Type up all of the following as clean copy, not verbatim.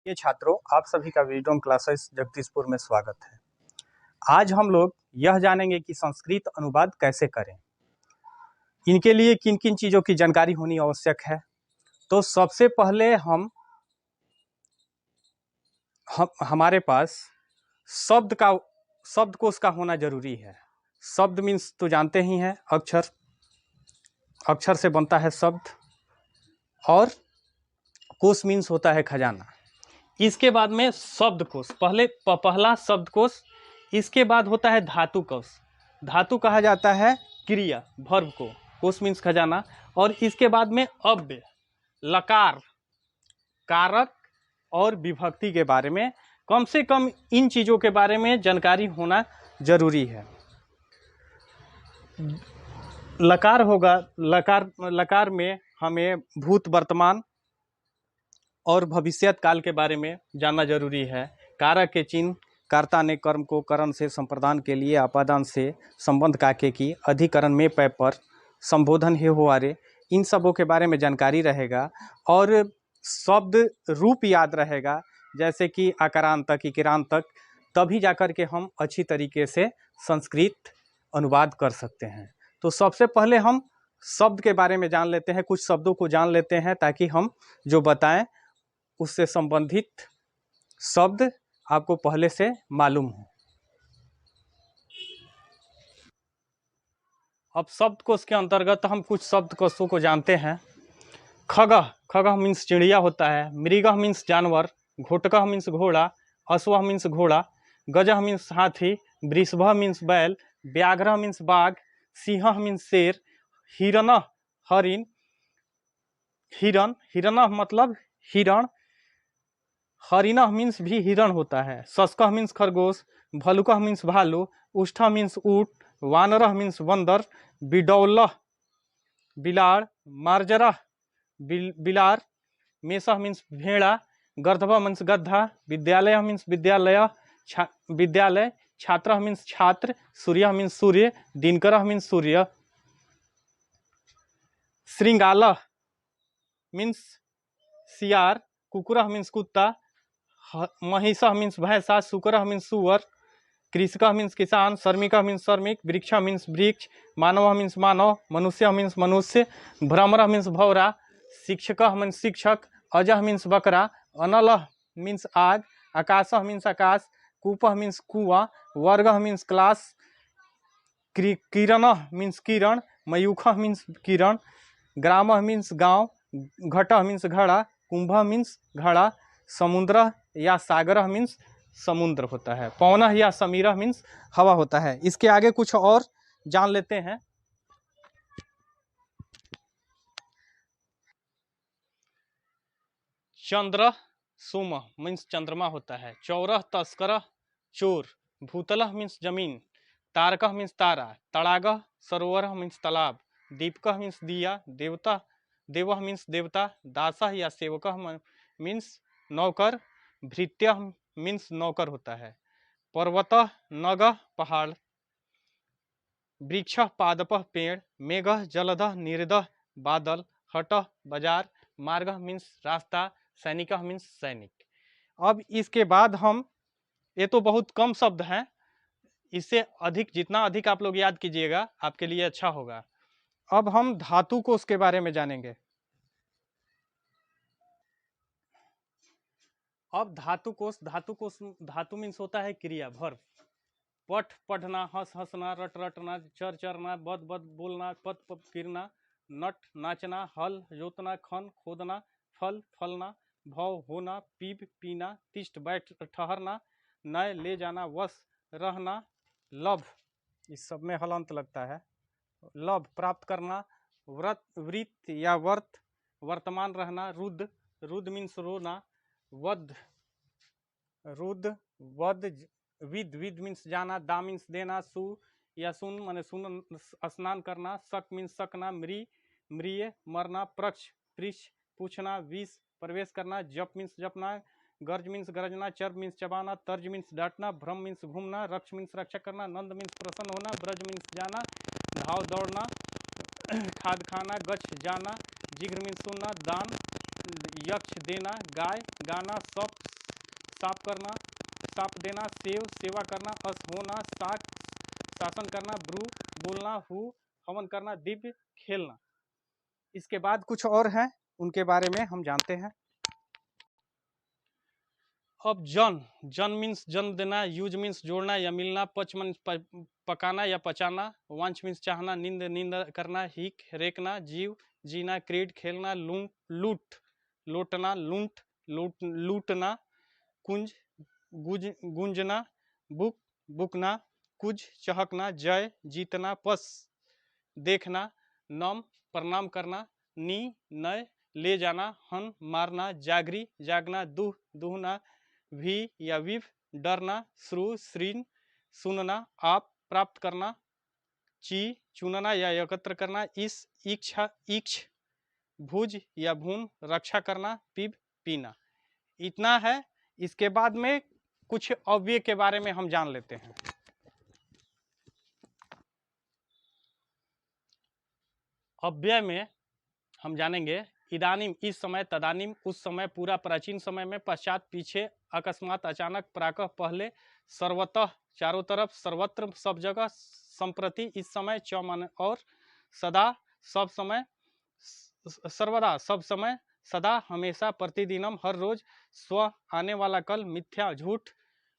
ये छात्रों, आप सभी का विजडम क्लासेस जगदीशपुर में स्वागत है। आज हम लोग यह जानेंगे कि संस्कृत अनुवाद कैसे करें। इनके लिए किन किन चीज़ों की जानकारी होनी आवश्यक है। तो सबसे पहले हमारे पास शब्दकोश का होना जरूरी है। शब्द मीन्स तो जानते ही हैं, अक्षर से बनता है शब्द, और कोश मीन्स होता है खजाना। इसके बाद में शब्दकोश, पहला शब्दकोश। इसके बाद होता है धातु कोश। धातु कहा जाता है क्रिया, वर्ब को। कोश मीन्स खजाना। और इसके बाद में अव्यय, लकार, कारक और विभक्ति के बारे में कम से कम इन चीज़ों के बारे में जानकारी होना जरूरी है। लकार होगा, लकार में हमें भूत, वर्तमान और भविष्यत काल के बारे में जानना जरूरी है। कारक के चिन्ह, कर्ता ने कर्म को करण से संप्रदान के लिए अपादान से संबंध काके की, अधिकरण में पै पर, संबोधन हे होआरे, इन सबों के बारे में जानकारी रहेगा। और शब्द रूप याद रहेगा, जैसे कि आकारांतक, इकारांतक, तभी जाकर के हम अच्छी तरीके से संस्कृत अनुवाद कर सकते हैं। तो सबसे पहले हम शब्द के बारे में जान लेते हैं, कुछ शब्दों को जान लेते हैं, ताकि हम जो बताएं उससे संबंधित शब्द आपको पहले से मालूम हो। अब शब्दकोश के अंतर्गत हम कुछ शब्दकोशों को जानते हैं। खगः, खगः मीन्स चिड़िया होता है। मृगः मीन्स जानवर। घोटकः मीन्स घोड़ा। अश्वः मीन्स घोड़ा। गजः मीन्स हाथी। वृषभः मीन्स बैल। व्याघ्रः मीन्स बाघ। सिंहः मीन्स शेर। हिरणः हरिण। हिरणः मतलब हिरण। हरिणः मीन्स भी हिरण होता है। शस्कः मीन्स खरगोश। भल्लुकः मीन्स भालू। उष्ठः मीन्स ऊँट। वानरः मीन्स बंदर। बिडौलः बिलाड़। मार्जरः बिलार। मेषः मीन्स भेड़ा। गर्दभः मीन्स गधा। विद्यालयः मीन्स विद्यालय, विद्यालय। छात्रः मीन्स छात्र। सूर्यः मीन्स सूर्य। दिनकरः मीन्स सूर्य। श्रृंगालः मीन्स सियार। कुकुरः मीन्स कुत्ता। महिषः मीन्स भैंसा। सुकरः मीन्स सुअर। कृषकः मीन्स किसान। श्रमिकः मीन्स श्रमिक। वृक्षः मीन्स वृक्ष। मानवः मीन्स मानव। मनुष्यः मीन्स मनुष्य। भ्रमरः मीन्स भौरा। शिक्षकः मीन्स शिक्षक। अजः मीन्स बकरा। अनलः मीन्स आग। आकाशः मीन्स आकाश। कूपः मीन्स कुआं। वर्गः मीन्स क्लास। किरणः मीन्स किरण। मयूखः मीन्स किरण। ग्रामः मीन्स गांव। घटः मीन्स घड़ा। कुंभः मीन्स घड़ा। समुद्र या सागरः मीन्स समुद्र होता है। पवनः या समीरः मीन्स हवा होता है। इसके आगे कुछ और जान लेते हैं। चंद्र सोमः मीन्स चंद्रमा होता है। चौरः तस्करः चोर। भूतलः मीन्स जमीन। तारकः मीन्स तारा। तड़ागः सरोवरः मीन्स तालाब। दीपकः मीन्स दिया। देवः मीन्स देवता। दासः या सेवकः मीन्स नौकर। भृत्यः मीन्स नौकर होता है। पर्वतः नगः पहाड़। वृक्षः पादपः पेड़। मेघः जलधः निर्दः बादल। हटः बाजार। मार्गः मीन्स रास्ता। सैनिकः मीन्स सैनिक। अब इसके बाद हम, ये तो बहुत कम शब्द हैं, इससे अधिक, जितना अधिक आप लोग याद कीजिएगा आपके लिए अच्छा होगा। अब हम धातु कोश के बारे में जानेंगे। अब धातु कोश, धातु मीन्स होता है क्रिया, वर्ब। पठ पढ़ना, हंस हंसना, रट रटना, चर चरना, बद बद बोलना, पत पत गिरना, नट नाचना, हल जोतना, खन खोदना, फल फलना, भव होना, पीप पीना, तिष्ठ बैठ ठहरना, नय ले जाना, वश रहना, लभ, इस सब में हलंत लगता है, लभ प्राप्त करना, व्रत वृत्त या वर्त, वर्तमान रहना, रुद्र, रुद्र मीन्स रोना, वध, रुद्र वध, विद, विद मीन्स जाना, दा मीन्स देना, सु या सुन माने सुन, स्नान करना, शक मीन्स सकना, मृय मरना, प्रक्ष पृछ पूछना, विष प्रवेश करना, जप मीन्स जपना, गर्ज मीन्स गरजना, चर्ब मीन्स चबाना, तर्ज मीन्स डांटना, भ्रम मीन्स घूमना, रक्ष मीन्स रक्षा करना, नंद मीन्स प्रसन्न होना, ब्रज मीन्स जाना, धाव दौड़ना, खाद खाना, गच्छ जाना, जिघ्र मीन्स सुनना, दान यक्ष देना, गाय गाना, सप साफ करना, साप देना, सेव सेवा करना, अस होना, साक शासन करना, ब्रू बोलना, हु हवन करना, दिव्य खेलना। इसके बाद कुछ और हैं, उनके बारे में हम जानते हैं। अब जन, जन मीन्स जन्म देना, यूज मीन्स जोड़ना या मिलना, पच मीन्स पकाना या पचाना, वांच मीन्स चाहना, नींद नींद करना, हिक रेकना, जीव जीना, क्रीड खेलना, लूट लोटना, लूट लूटना, कुंज गूंजना, बुक बुकना, कुछ चहकना, जय जीतना, पस देखना, नम प्रणाम करना, नी नय ले जाना, हन मारना, जागरी जागना, दुह दुहना, भी या विव डरना, श्रु श्रीन सुनना, आप प्राप्त करना, ची चुनना या एकत्र करना, इस इच्छा इक्ष भुज या भून रक्षा करना, पिब पीना। इतना है। इसके बाद में कुछ अव्यय के बारे में हम जान लेते हैं। अव्यय में हम जानेंगे इदानीम इस समय, तदानीम उस समय, पूरा प्राचीन समय में, पश्चात पीछे, अकस्मात अचानक, प्राकः पहले, सर्वतः चारों तरफ, सर्वत्र सब जगह, संप्रति इस समय, च माने और, सदा सब समय, सर्वदा सब समय, सदा हमेशा, प्रतिदिनम हर रोज, स्व आने वाला कल, मिथ्या झूठ,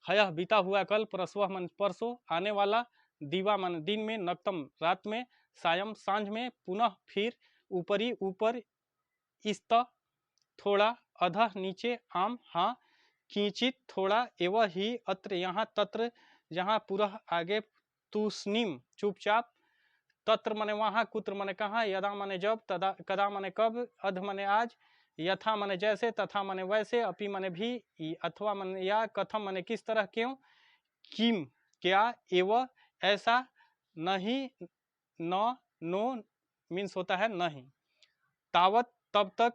हयः बीता हुआ कल, परस्वः मन परसों, आने वाला, दीवा मन दिन में, नक्तम रात में, सायं सांझ में, पुनः फिर, ऊपरी ऊपर, इस्त थोड़ा, अधः नीचे, आम हाँ, किंचित थोड़ा, एव ही, अत्र यहाँ, तत्र जहाँ, पुरः आगे, तूष्णीम चुपचाप, तत्र मने वहाँ, कुत्र मने कहाँ, यदा मने जब, तदा कदा मने कब, अध मने आज, यथा मने जैसे, तथा मने वैसे, अपि मने भी, अथवा मने या, कथम मने किस तरह, क्यों, किम क्या, एव ऐसा, नहीं, न नो मीन्स होता है नहीं, तावत तब तक,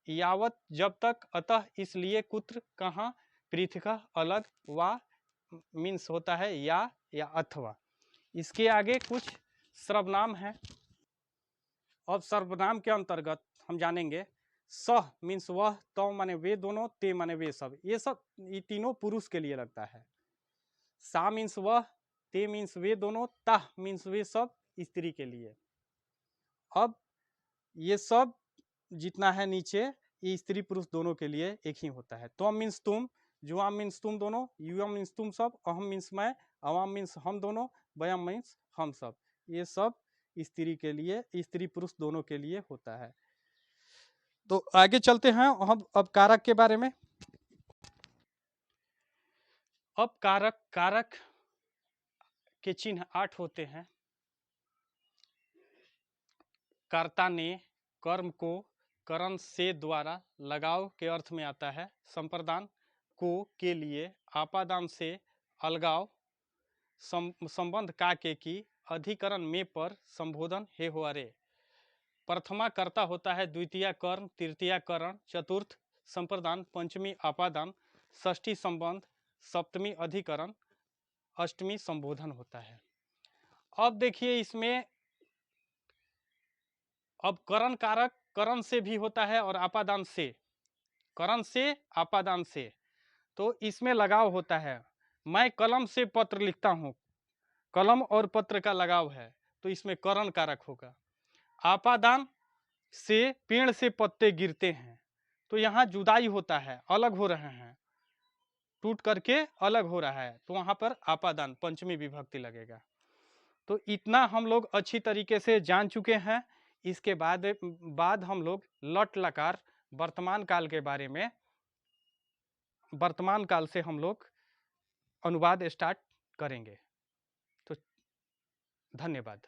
यावत जब तक, अतः इसलिए, कुत्र कहाँ, पृथक अलग, वा मीन्स होता है या अथवा। इसके आगे कुछ सर्वनाम है। अब सर्वनाम के अंतर्गत हम जानेंगे सह मीन्स वह, तो माने वे दोनों, ते माने वे सब। ये तीनों पुरुष के लिए लगता है। सा मीन्स वह, ते मीन्स वे दोनों, ताह मीन्स वे सब स्त्री के लिए। अब ये सब जितना है नीचे, ये स्त्री पुरुष दोनों के लिए एक ही होता है। त्वम मीन्स तुम, जुआम मीन्स तुम दोनों, युवम मीन्स तुम सब, अहम मीन्स मैं, अवाम मीन्स हम दोनों, वयम मीन्स हम सब। ये सब स्त्री के लिए, स्त्री पुरुष दोनों के लिए होता है। तो आगे चलते हैं हम अब कारक के बारे में। अब कारक के चिन्ह 8 होते हैं। कर्ता ने कर्म को करण से द्वारा लगाव के अर्थ में आता है। संप्रदान को के लिए, आपादान से अलगाव, संबंध का के की, अधिकरण में पर, संबोधन हे हो अरे। प्रथमा कर्ता होता है, द्वितीय कर्ण, तृतीय करण, चतुर्थ संप्रदान, पंचमी आपादान, षष्ठी संबंध, सप्तमी अधिकरण, अष्टमी संबोधन होता है। अब देखिए इसमें, अब करण कारक करण से भी होता है और आपादान से, करण से आपादान से, तो इसमें लगाव होता है। मैं कलम से पत्र लिखता हूँ, कलम और पत्र का लगाव है, तो इसमें करण कारक होगा। आपादान से पेड़ से पत्ते गिरते हैं, तो यहाँ जुदाई होता है, अलग हो रहे हैं, टूट करके अलग हो रहा है, तो वहाँ पर आपादान पंचमी विभक्ति लगेगा। तो इतना हम लोग अच्छी तरीके से जान चुके हैं। इसके बाद हम लोग लट लकार वर्तमान काल के बारे में, वर्तमान काल से हम लोग अनुवाद स्टार्ट करेंगे। तो धन्यवाद।